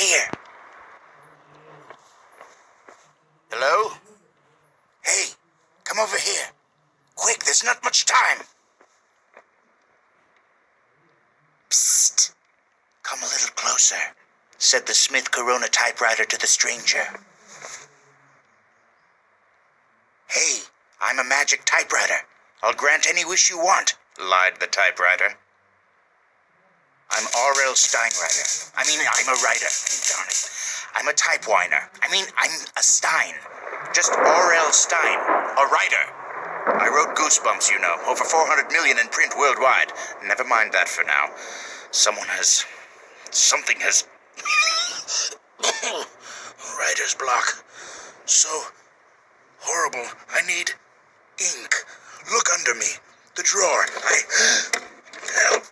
here. Hello? Hey, come over here. Quick, there's not much time. Psst. Come a little closer, said the Smith Corona typewriter to the stranger. Hey, I'm a magic typewriter. I'll grant any wish you want, lied the typewriter. I'm R.L. Steinwriter. I'm a writer. Darn it. I'm a typewriter. I'm a Stein. Just R.L. Stein, a writer. I wrote Goosebumps, you know. Over 400 million in print worldwide. Never mind that for now. Something has... Writer's block. So horrible. I need ink. Look under me. The drawer. Help.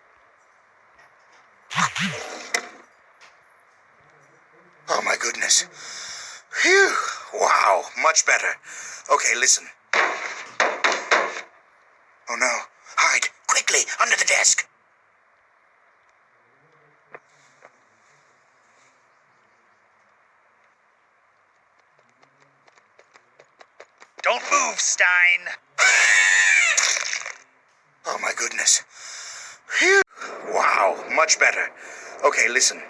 Oh, my goodness. Phew. Wow. Much better. Okay, listen. Oh, no. Hide. Quickly. Under the desk. Don't move, Stein. Oh, my goodness. Phew. Wow. Much better. Okay, listen.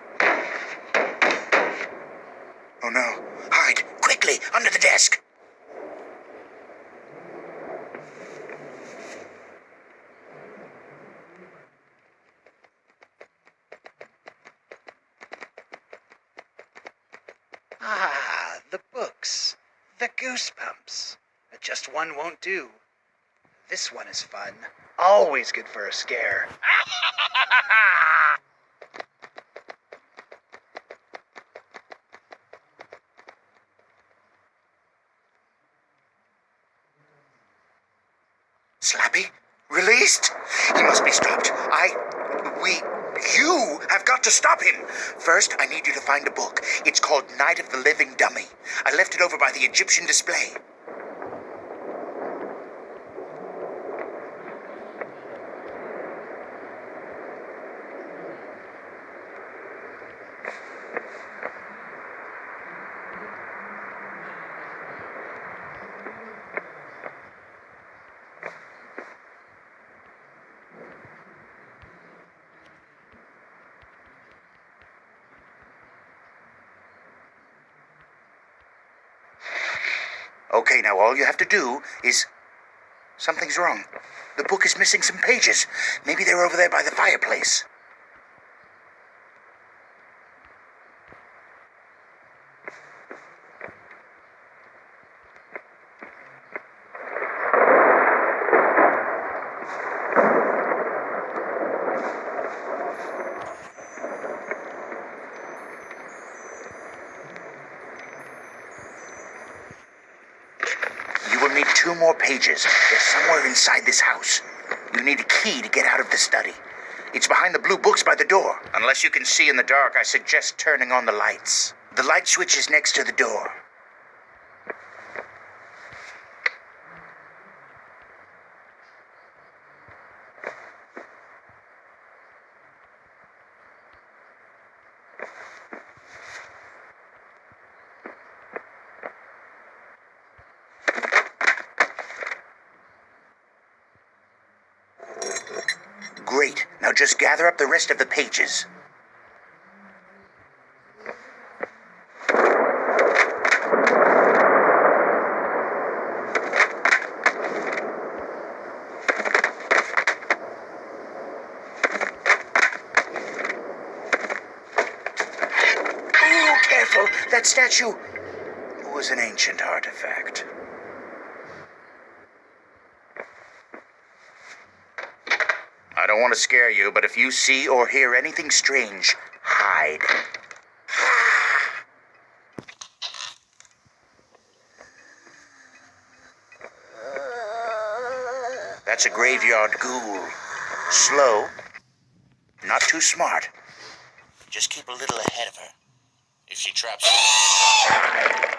Oh, no. Hide. Quickly. Under the desk. Ah, the books. The Goosebumps. Just one won't do. This one is fun. Always good for a scare. Slappy? Released? He must be stopped. You have got to stop him. First, I need you to find a book. It's called Night of the Living Dummy. I left it over by the Egyptian display. Okay, now all you have to do is... Something's wrong. The book is missing some pages. Maybe they're over there by the fireplace. You will need 2 more pages. They're somewhere inside this house. You need a key to get out of the study. It's behind the blue books by the door. Unless you can see in the dark, I suggest turning on the lights. The light switch is next to the door. Great. Now just gather up the rest of the pages. Oh, careful! That statue was an ancient artifact. I don't want to scare you, but if you see or hear anything strange, hide. That's a graveyard ghoul. Slow, not too smart. Just keep a little ahead of her. If she traps you...